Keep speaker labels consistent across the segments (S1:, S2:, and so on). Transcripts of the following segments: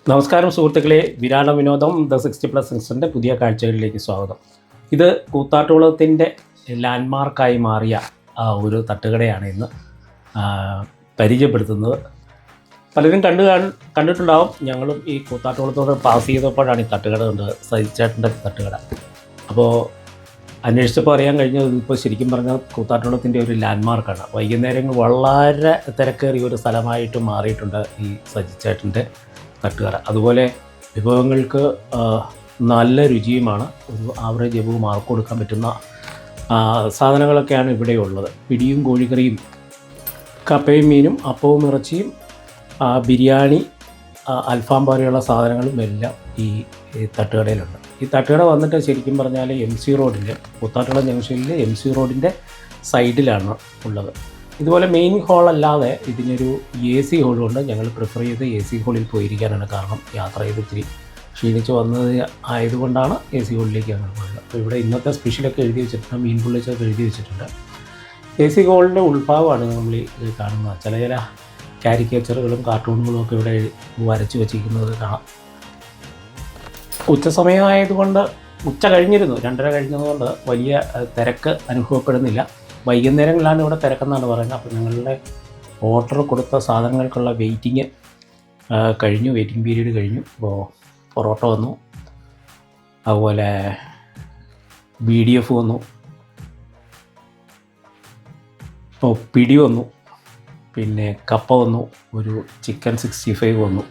S1: നമസ്കാരം സുഹൃത്തുക്കളെ, വിരാട വിനോദം ദ 60+ സിക്സിൻ്റെ പുതിയ കാഴ്ചകളിലേക്ക് സ്വാഗതം. ഇത് കൂത്താട്ടുകുളത്തിൻ്റെ ലാൻഡ്മാർക്കായി മാറിയ ഒരു തട്ടുകടയാണ് ഇന്ന് പരിചയപ്പെടുത്തുന്നത്. പലരും കണ്ടിട്ടുണ്ടാവും. ഞങ്ങളും ഈ കൂത്താട്ടുകുളത്തോട് പാസ് ചെയ്തപ്പോഴാണ് ഈ തട്ടുകട കണ്ടത്, സജിച്ചേട്ടൻ്റെ തട്ടുകട. അപ്പോൾ അന്വേഷിച്ചപ്പോൾ അറിയാൻ കഴിഞ്ഞത് ഇപ്പോൾ ശരിക്കും പറഞ്ഞാൽ കൂത്താട്ടുകുളത്തിൻ്റെ ഒരു ലാൻഡ്മാർക്കാണ്. വൈകുന്നേരങ്ങൾ വളരെ തിരക്കേറിയ ഒരു സ്ഥലമായിട്ട് മാറിയിട്ടുണ്ട് ഈ സജിച്ചേട്ടൻ്റെ തട്ടുകട. അതുപോലെ വിഭവങ്ങൾക്ക് നല്ല രുചിയുമാണ്. ഒരു ആവറേജ് എബവ് മാർക്ക് കൊടുക്കാൻ പറ്റുന്ന സാധനങ്ങളൊക്കെയാണ് ഇവിടെയുള്ളത്. പിടിയും കോഴിക്കറിയും കപ്പയും മീനും അപ്പവും ഇറച്ചിയും ബിരിയാണി അൽഫാം പോലെയുള്ള സാധനങ്ങളും എല്ലാം ഈ തട്ടുകടയിലുണ്ട്. ഈ തട്ടുകട വന്നിട്ട് ശരിക്കും പറഞ്ഞാൽ MC റോഡിൻ്റെ കൂത്താട്ടുകുളം ജംഗ്ഷനിൽ MC റോഡിൻ്റെ സൈഡിലാണ് ഉള്ളത്. ഇതുപോലെ മെയിൻ ഹാളല്ലാതെ ഇതിനൊരു AC ഹോളുണ്ട്. ഞങ്ങൾ പ്രിഫർ ചെയ്ത് AC ഹോളിൽ പോയിരിക്കാനാണ്. കാരണം യാത്ര ചെയ്ത് ഇത്തിരി ക്ഷീണിച്ച് വന്നത് ആയതുകൊണ്ടാണ് AC ഹോളിലേക്ക് ഞങ്ങൾ പോയത്. അപ്പോൾ ഇവിടെ ഇന്നത്തെ സ്പെഷ്യലൊക്കെ എഴുതി വെച്ചിട്ടുണ്ട്, മീൻ പൊള്ളിച്ചൊക്കെ എഴുതി വെച്ചിട്ടുണ്ട്. AC ഹോളിൻ്റെ ഉൾഭാഗമാണ് നമ്മൾ ഈ കാണുന്നത്. ചില കാരിക്കേച്ചറുകളും കാർട്ടൂണുകളും ഒക്കെ ഇവിടെ വരച്ച് വെച്ചിരിക്കുന്നത് കാണാം. ഉച്ച സമയമായതുകൊണ്ട് ഉച്ച കഴിഞ്ഞിരുന്നു, 2:30 കഴിഞ്ഞതുകൊണ്ട് വലിയ തിരക്ക് അനുഭവപ്പെടുന്നില്ല. വൈകുന്നേരങ്ങളിലാണ് ഇവിടെ തിരക്കെന്നാണ് പറയുന്നത്. അപ്പോൾ ഞങ്ങളുടെ ഓർഡർ കൊടുത്ത സാധനങ്ങൾക്കുള്ള വെയിറ്റിംഗ് പീരീഡ് കഴിഞ്ഞു. അപ്പോൾ പൊറോട്ട വന്നു, അതുപോലെ BDF വന്നു, പിടി വന്നു, പിന്നെ കപ്പ വന്നു, ഒരു ചിക്കൻ 65 വന്നു.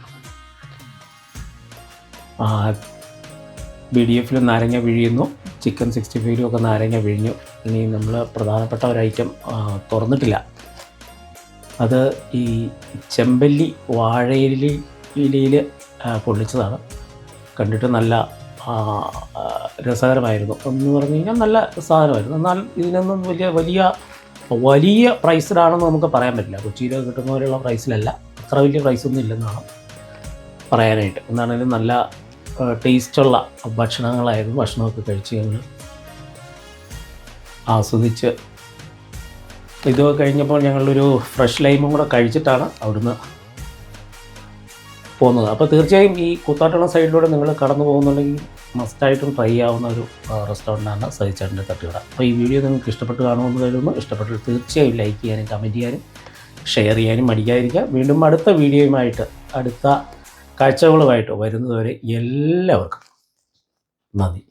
S1: BDFൽ നാരങ്ങ പിഴിയുന്നു, ചിക്കൻ 65 ഒക്കെ നാരങ്ങ പിഴിഞ്ഞു. ഇനി നമ്മൾ പ്രധാനപ്പെട്ട ഒരു ഐറ്റം തുറന്നിട്ടില്ല. അത് ഈ ചെമ്പല്ലി വാഴയിലയിൽ പൊള്ളിച്ചതാണ്. കണ്ടിട്ട് നല്ല രസകരമായിരുന്നു എന്ന് പറഞ്ഞു കഴിഞ്ഞാൽ നല്ല സാധനമായിരുന്നു. എന്നാൽ ഇതിനൊന്നും വലിയ പ്രൈസിലാണെന്ന് നമുക്ക് പറയാൻ പറ്റില്ല. കൊച്ചിയിൽ കിട്ടുന്ന പോലെയുള്ള പ്രൈസിലല്ല, അത്ര വലിയ പ്രൈസൊന്നും ഇല്ലെന്നാണ് പറയാനായിട്ട്. എന്നാണെങ്കിലും നല്ല ടേസ്റ്റുള്ള ഭക്ഷണങ്ങളായിരുന്നു. ഭക്ഷണമൊക്കെ കഴിച്ച് ഞങ്ങൾ ആസ്വദിച്ച് ഇതൊക്കെ കഴിഞ്ഞപ്പോൾ ഞങ്ങളൊരു ഫ്രഷ് ലൈമും കൂടെ കഴിച്ചിട്ടാണ് അവിടുന്ന് പോകുന്നത്. അപ്പോൾ തീർച്ചയായും ഈ കൂത്താട്ടുകുളം സൈഡിലൂടെ നിങ്ങൾ കടന്നു പോകുന്നുണ്ടെങ്കിൽ മസ്റ്റായിട്ടും ട്രൈ ചെയ്യാവുന്ന ഒരു റെസ്റ്റോറൻ്റാണ് സജിച്ചേട്ടൻ്റെ തട്ടുകട. അപ്പോൾ ഈ വീഡിയോ നിങ്ങൾക്ക് ഇഷ്ടപ്പെട്ട് കാണുമെന്ന് കരുതുന്നു. ഇഷ്ടപ്പെട്ട് തീർച്ചയായും ലൈക്ക് ചെയ്യാനും കമൻറ്റ് ചെയ്യാനും ഷെയർ ചെയ്യാനും മടിക്കാതിരിക്കുക. വീണ്ടും അടുത്ത വീഡിയോയുമായിട്ട് അടുത്ത കാഴ്ചകളുമായിട്ട് വരുന്നതുവരെ എല്ലാവർക്കും നന്ദി.